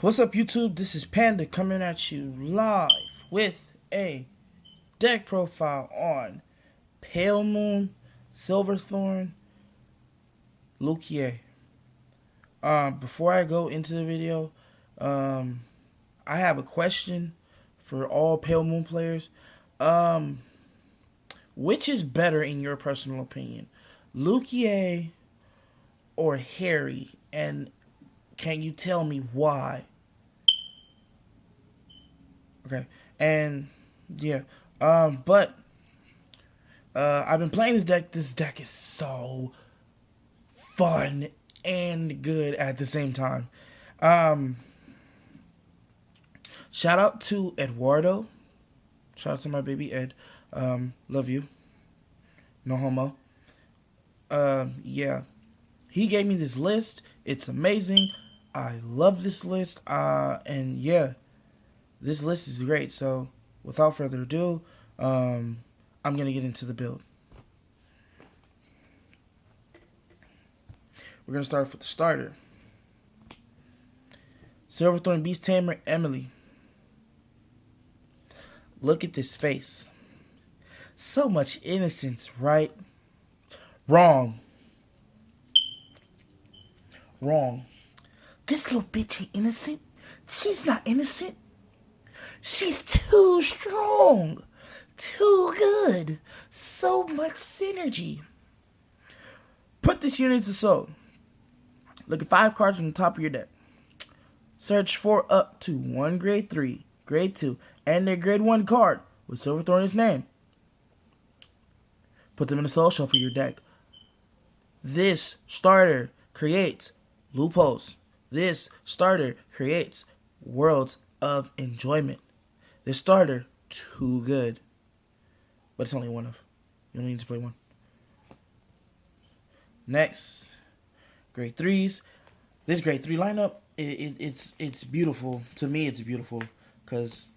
What's up, YouTube? This is Panda coming at you live with a deck profile on Pale Moon, Silverthorn, Lukier. Before I go into the video, I have a question for all Pale Moon players. Which is better in your personal opinion, Lukier or Harry? And can you tell me why? Okay, and yeah, but I've been playing this deck. This deck is so fun and good at the same time. Shout out to Eduardo. Shout out to my baby Ed. Love you. No homo. Yeah, he gave me this list. It's amazing. I love this list. And yeah, this list is great. So without further ado, I'm gonna get into the build. We're gonna start with the starter. Silverthorn Beast Tamer Emily. Look at this face. So much innocence, right? Wrong. Wrong. This little bitch ain't innocent. She's not innocent. She's too strong. Too good. So much synergy. Put this unit to soul. Look at 5 cards from the top of your deck. Search for up to 1 grade 3, grade 2, and a grade 1 card with Silverthorn in its name. Put them in the soul shuffle for your deck. This starter creates loopholes. This starter creates worlds of enjoyment. This starter, too good. But it's only one of. You only need to play one. Next, grade 3s. This grade 3 lineup, it's beautiful. To me, it's beautiful. Because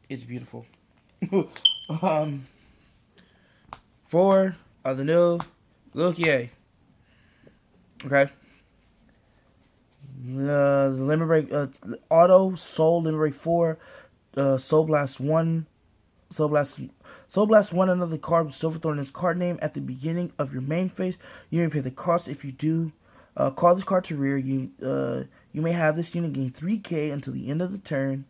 it's beautiful. 4 are the new Lukier. Okay. The Limit Break, Auto, Soul, Limit Break 4, Soul Blast 1, Soul Blast 1, another card with Silverthorn in its card name at the beginning of your main phase. You may pay the cost. If you do, call this card to rear. You may have this unit gain 3k until the end of the turn.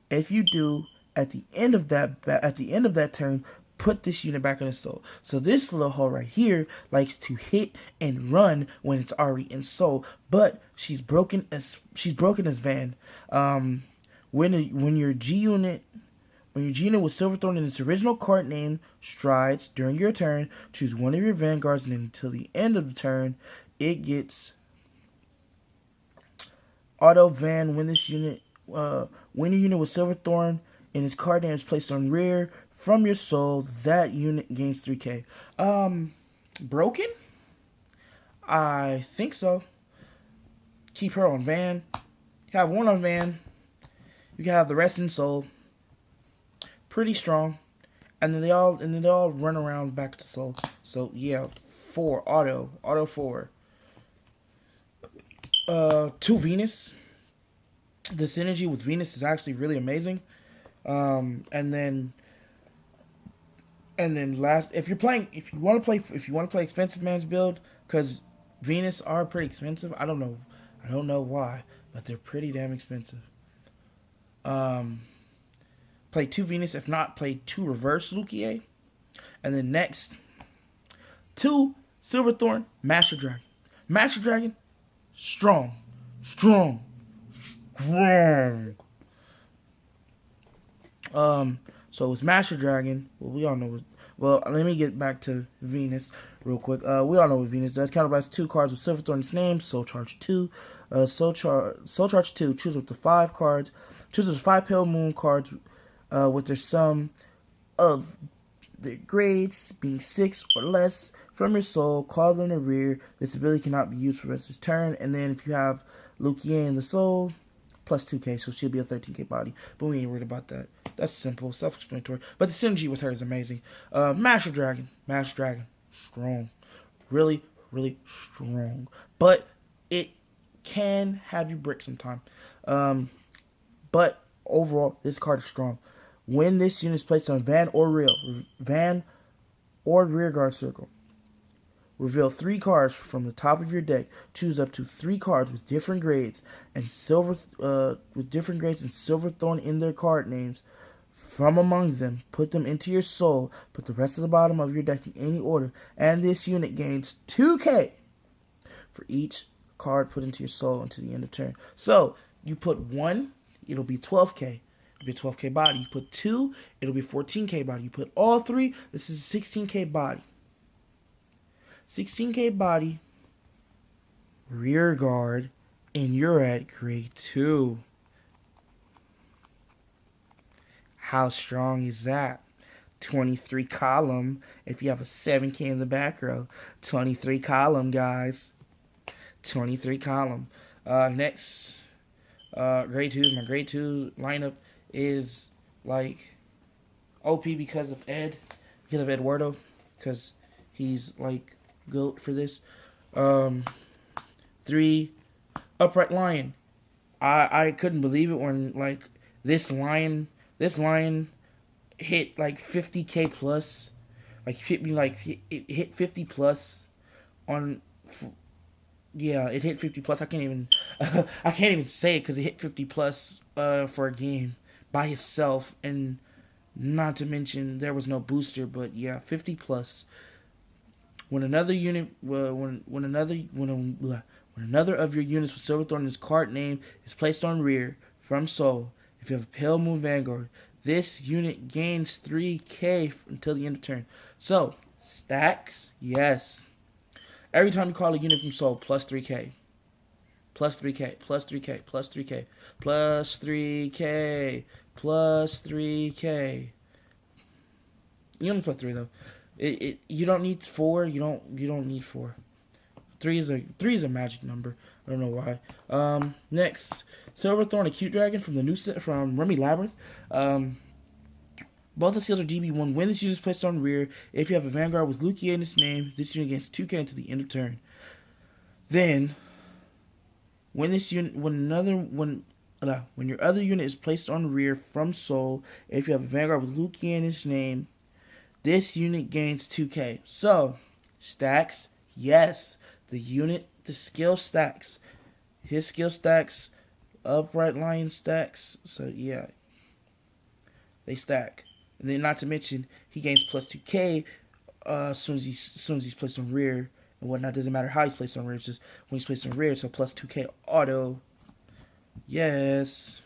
If you do, at the end of that turn, put this unit back in the soul. So this little hoe right here likes to hit and run when it's already in soul, but she's broken as Van. When your G unit with Silverthorn in its original card name strides during your turn, choose one of your vanguards, and until the end of the turn, it gets auto Van. When your unit with Silverthorn in its card name is placed on rear from your soul, that unit gains 3k. Broken? I think so. Keep her on Van. Have one on Van. You can have the rest in soul. Pretty strong. And then they all run around back to soul. So yeah, 4 auto 4. 2 Venus. The synergy with Venus is actually really amazing. And then last, if you want to play expensive man's build, because Venus are pretty expensive. I don't know why, but they're pretty damn expensive. Play 2 Venus. If not, play 2 reverse Lukier. And then next, 2 Silverthorn Master Dragon. Master Dragon, strong. So it's Master Dragon. Well, we all know. Well, let me get back to Venus real quick. We all know what Venus does. Counterblast 2 cards with Silverthorn in its name. Soul Charge 2. Soul Charge 2. Choose up to 5 cards. Choose up to 5 Pale Moon cards with their sum of their grades being 6 or less from your soul. Call them to rear. This ability cannot be used for the rest of his turn. And then if you have Lukier in the soul, plus 2k, so she'll be a 13k body. But we ain't worried about that. That's simple, self-explanatory. But the synergy with her is amazing. Master Dragon, strong, really strong. But it can have you brick sometime. But overall, this card is strong. When this unit is placed on van or rear guard circle, reveal 3 cards from the top of your deck. Choose up to 3 cards with different grades and silverthorn in their card names. From among them, put them into your soul. Put the rest of the bottom of your deck in any order, and this unit gains 2k for each card put into your soul until the end of turn. So you put 1, it'll be 12k. It'll be a 12k body. You put 2, it'll be 14k body. You put all 3, this is a 16k body. 16k body, rear guard, and you're at grade 2. How strong is that? 23 column. If you have a 7k in the back row, 23 column, guys. 23 column. Next, grade 2. My grade 2 lineup is like OP because of Eduardo, because he's like GOAT for this. 3, upright lion. I couldn't believe it when like this lion hit like 50k plus, like it hit 50 plus on. Yeah, it hit 50 plus. I can't even say it because it hit 50 plus for a game by itself, and not to mention there was no booster. But yeah, 50 plus. When another unit, when another of your units with Silverthorn in its card name is placed on rear from soul, if you have a Pale Moon Vanguard, this unit gains 3k until the end of turn. So stacks, yes. Every time you call a unit from soul, plus 3k, plus 3k, plus 3k, plus 3k, plus 3k, plus 3k. You only put 3 though. You don't need 4. You don't need 4. 3 is a magic number. I don't know why. Next, Silverthorn, Acute Dragon from the new set from Remy Labyrinth. Both the skills are GB1. When this unit is placed on rear, if you have a Vanguard with Lukia in its name, this unit gains 2k until the end of turn. Then, when your other unit is placed on rear from soul, if you have a Vanguard with Lukia in its name, this unit gains 2k. So, stacks, yes. The skill stacks. His skill stacks, upright lion stacks. So, yeah. They stack. And then, not to mention, he gains plus 2k as soon as he's placed on rear and whatnot. Doesn't matter how he's placed on rear. It's just when he's placed on rear, so plus 2k auto. Yes.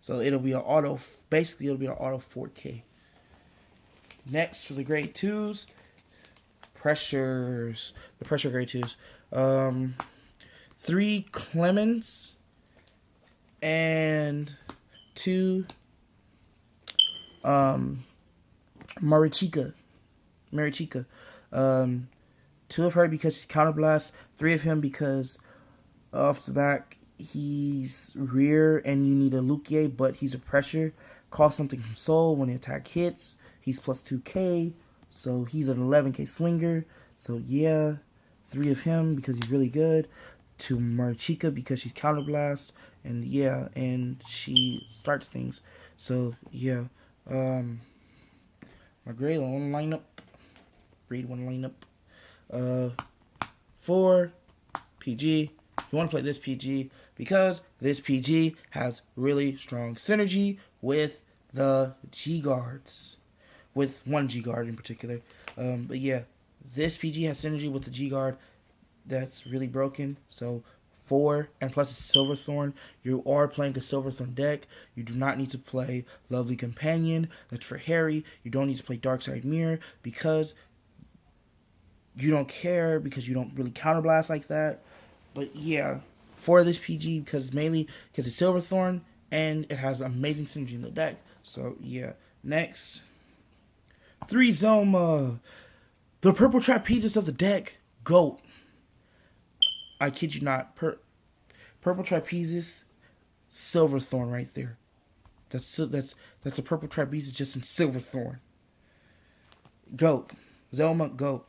So, it'll be an auto. Basically, it'll be an auto 4k. Next, for the grade 2s, pressures. The pressure grade 2s. 3 Clemens and 2 Marichika. 2 of her because she's counterblast. 3 of him because off the back he's rear and you need a Lukia, but he's a pressure. Cost something from soul when the attack hits. He's plus 2k, so he's an 11k swinger. So yeah, 3 of him because he's really good. 2 Marichika because she's counterblast, and yeah, and she starts things. So yeah, my grade 1 lineup. Grade 1 lineup. 4 PG. You want to play this PG because this PG has really strong synergy with the G guards. With 1 G guard in particular. But yeah, this PG has synergy with the G guard that's really broken. So 4, and plus it's Silverthorn. You are playing a Silverthorn deck. You do not need to play Lovely Companion. That's for Harry. You don't need to play Darkside Mirror because you don't care, because you don't really counterblast like that. But yeah, for this PG, because mainly because it's Silverthorn and it has amazing synergy in the deck. So yeah, next. 3 Zoma. The purple trapezes of the deck. GOAT. I kid you not. Purple trapezes, Silverthorn right there. That's a purple trapezes just in Silverthorn. GOAT. Zoma, GOAT.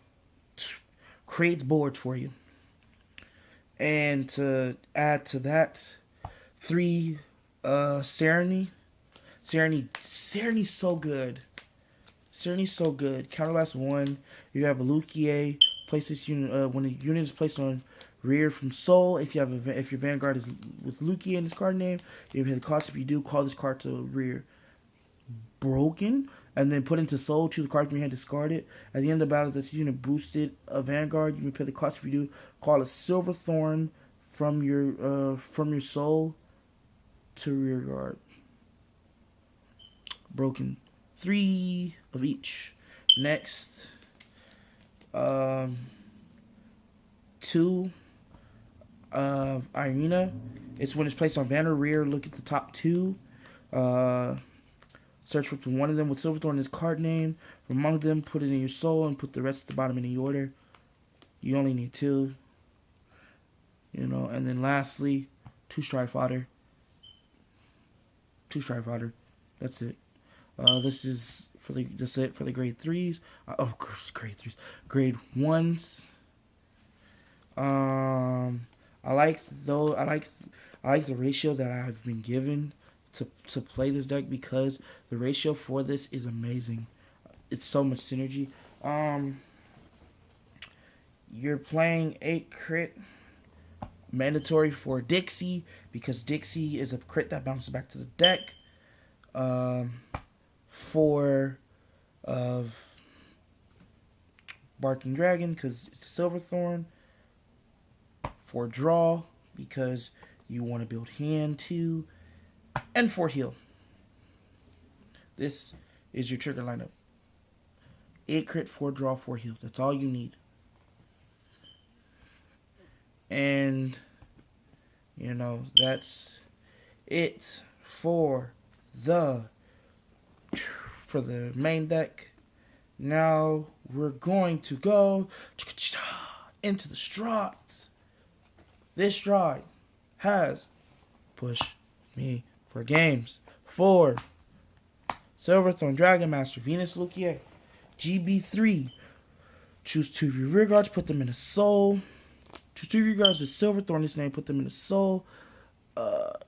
Creates boards for you. And to add to that, 3 Serenity. Serenity's so good. Serenity's so good. Counterblast 1. You have a Lukier. Place this unit when the unit is placed on rear from soul. If you have if your Vanguard is with Lukier in this card name, you have the cost. If you do, call this card to rear. Broken, and then put into soul. Choose a card from your hand, discard it. At the end of the battle, this unit boosted a Vanguard. You may pay the cost. If you do, call a Silver Thorn from your soul to rear guard. Broken. 3 of each. Next, 2 Irina. It's when it's placed on banner rear. Look at the top 2. Search for one of them with Silverthorn in his card name. From among them, put it in your soul and put the rest at the bottom in the order. You only need 2. And then lastly, 2 Stride Fodder. 2 Stride Fodder. That's it. This is that's it for the grade 3s. Grade 3s. Grade 1s. I like the ratio that I've been given to play this deck, because the ratio for this is amazing. It's so much synergy. You're playing 8 crit, mandatory for Dixie, because Dixie is a crit that bounces back to the deck. 4 of Barking Dragon, because it's a Silverthorn. 4 draw, because you want to build hand too. And 4 heal. This is your trigger lineup. 8 crit, 4 draw, 4 heal. That's all you need. And, that's it for the main deck. Now we're going to go into the strides. This stride has push me for games. 4 Silverthorn Dragon Master Venus Lukier. GB3. Choose 2 of your rear guards, put them in a soul. Choose 2 of your guards with Silverthorn, this name, put them in a soul.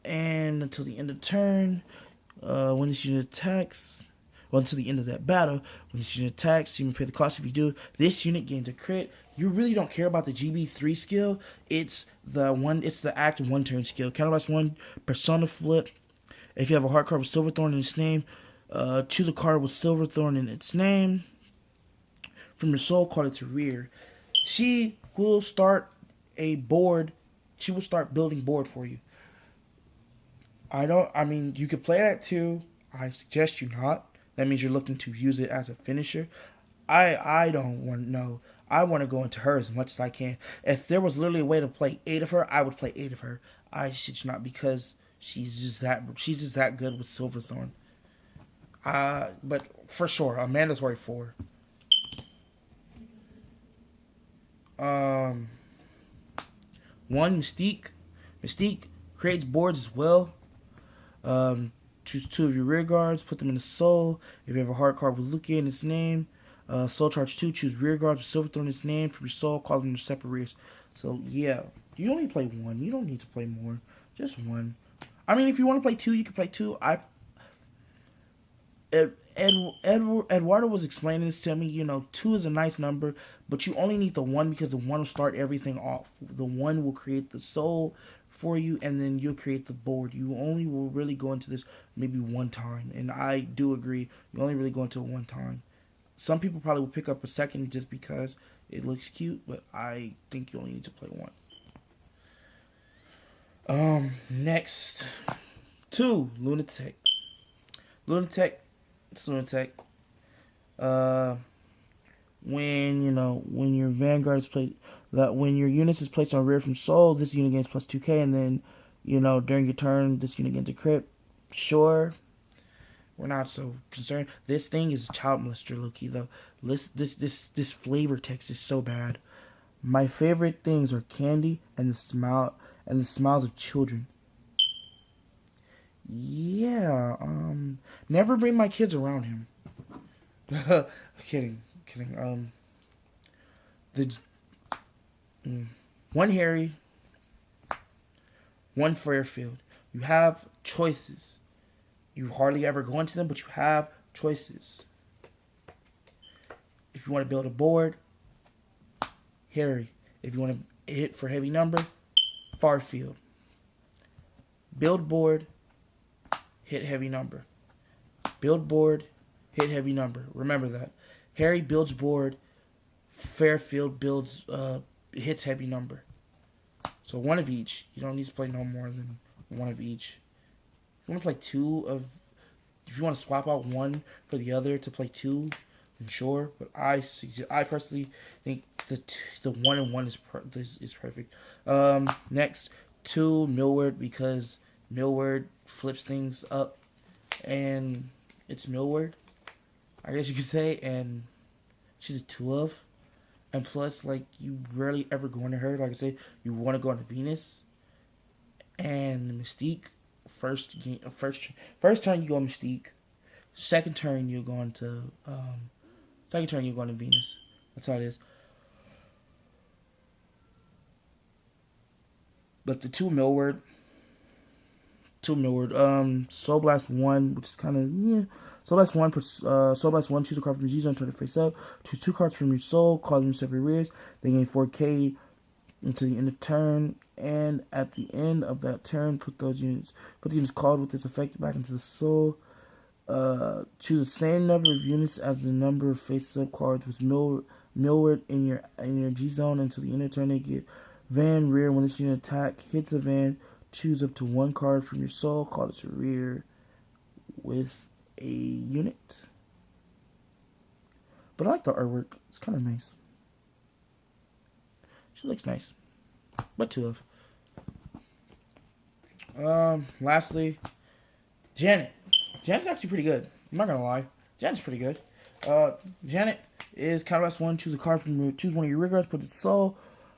And until the end of turn, when this unit attacks, until the end of that battle, when this unit attacks, you may pay the cost. If you do, this unit gains a crit. You really don't care about the GB3 skill. It's the act 1 turn skill. Counterblast 1, Persona Flip. If you have a hard card with Silverthorn in its name, choose a card with Silverthorn in its name. From your soul, call it to rear. She will start a board. She will start building board for you. You could play that too. I suggest you not. That means you're looking to use it as a finisher. I don't want to know. I want to go into her as much as I can. If there was literally a way to play 8 of her, I would play 8 of her. I should not, because she's just that good with Silverthorn. But for sure, a mandatory 4. 1 Mystique. Mystique creates boards as well. Choose 2 of your rear guards, put them in the soul. If you have a hard card with Lukier in its name, soul charge 2, choose rear guards with Silverthorn in its name. From your soul, call them to separate rears. So yeah, you only play 1. You don't need to play more. Just 1. If you want to play 2, you can play 2. Eduardo was explaining this to me. 2 is a nice number, but you only need the 1, because the 1 will start everything off. The 1 will create the soul for you, and then you'll create the board. You only will really go into this maybe 1 time, and I do agree. You only really go into it 1 time. Some people probably will pick up a second just because it looks cute, but I think you only need to play 1. Next, 2 Lunatic. It's Lunatic. When your Vanguard is played, when your unit is placed on rear from soul, this unit gains plus 2k, and then during your turn, this unit gains a crit. Sure, we're not so concerned. This thing is a child molester, Loki, though. This flavor text is so bad. My favorite things are candy and the smiles of children. Yeah, never bring my kids around him. Kidding. One Harry, one fire field. You have choices. You hardly ever go into them, but you have choices. If you want to build a board, Harry. If you want to hit for heavy number, far field. Build board, hit heavy number. Build board, hit heavy number. Remember that. Harry builds board, Fairfield builds hits heavy number. So one of each. You don't need to play no more than one of each. If you want to play two of, if you want to swap out one for the other to play two, then sure. But I personally think the 1 and 1 is perfect. Next, 2 Millward, because Millward flips things up, and it's Millward, I guess you could say, and she's a 2 of. And plus, like, you rarely ever go into her. Like I said, you want to go into Venus. And Mystique, first turn you go Mystique. Second turn you go into Venus. That's how it is. But the 2 Millward, Soul Blast 1, which is kind of, yeah. Soul Blast 1, choose a card from your G-Zone, turn it face up. Choose 2 cards from your soul, call them separate rears. They gain 4K until the end of turn. And at the end of that turn, put the units called with this effect back into the soul. Choose the same number of units as the number of face-up cards with Millward in your G-Zone until the end of turn. They get Van rear. When this unit attack hits a Van, choose up to 1 card from your soul, call it to rear with a unit. But I like the artwork. It's kind of nice. She looks nice. But 2 of. Lastly, Janet. Janet's actually pretty good. I'm not gonna lie. Janet's pretty good. Janet is Counter Blast 1. Choose one of your rear guards, put it to soul.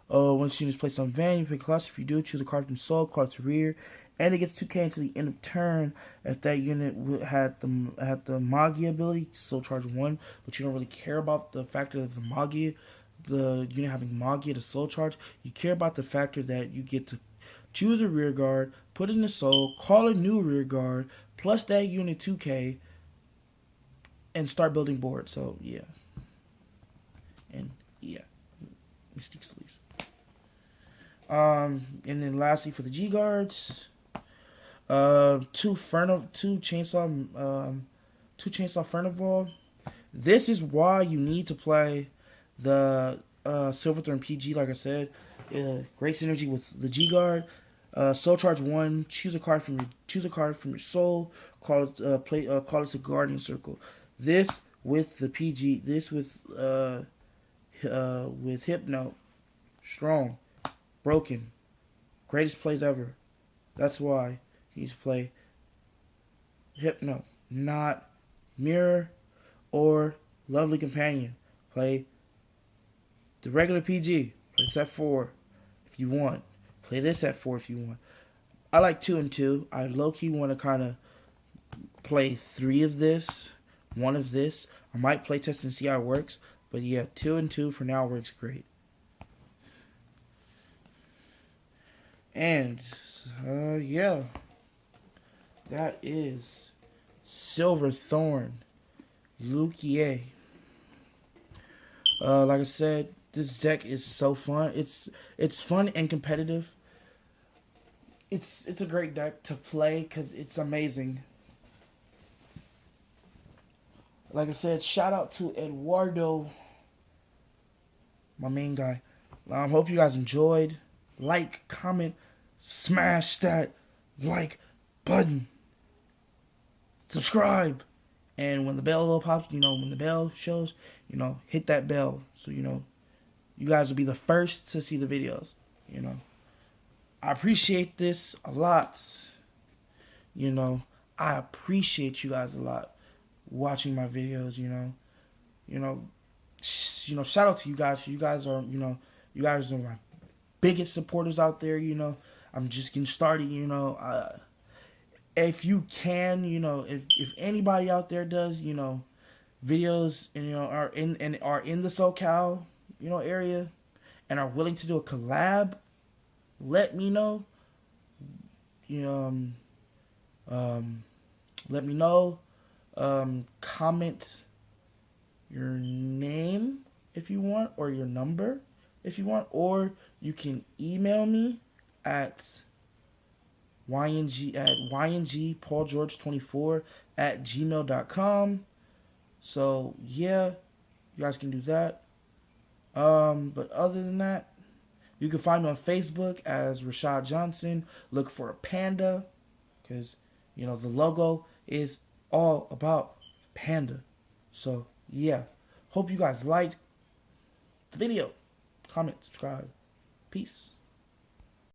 When she is placed on Van, you pick a class. If you do, choose a card from soul, card to rear, and it gets 2K until the end of turn. If that unit had the Magia ability, still charge 1, but you don't really care about the factor of the Magia, the unit having Magia to soul charge. You care about the factor that you get to choose a rear guard, put in the soul, call a new rear guard, plus that unit 2K, and start building board. So yeah, and yeah, Mystique sleeves. And then lastly for the G guards, 2 chainsaw Furnival. This is why you need to play the Silverthorn PG. Like I said, great synergy with the G guard. Soul charge 1. Choose a card from your soul. Call it a Guardian Circle. This with the PG. This with Hypno. Strong. Broken. Greatest plays ever. That's why you need to play Hypno, not Mirror or Lovely Companion. Play the regular PG. Play set 4 if you want. Play this at 4 if you want. I like 2 and 2. I low-key want to kind of play 3 of this, 1 of this. I might play test and see how it works. But yeah, 2 and 2 for now works great. And, yeah. That is Silverthorn Lukier. Like I said, this deck is so fun. It's fun and competitive. It's a great deck to play because it's amazing. Like I said, shout out to Eduardo, my main guy. Hope you guys enjoyed. Like, comment, smash that like button. Subscribe. And when the bell pops, when the bell shows, hit that bell. So, you guys will be the first to see the videos, I appreciate this a lot. I appreciate you guys a lot watching my videos, shout out to you guys. You guys are, you guys are my biggest supporters out there, I'm just getting started, if you can, if anybody out there does, videos and are in the SoCal, area and are willing to do a collab, let me know. you let me know. Comment your name if you want, or your number if you want, or you can email me at yngpaulgeorge24@gmail.com. So yeah, you guys can do that. But other than that, you can find me on Facebook as Rashad Johnson. Look for a panda, because the logo is all about panda. So yeah, hope you guys liked the video. Comment, subscribe. Peace.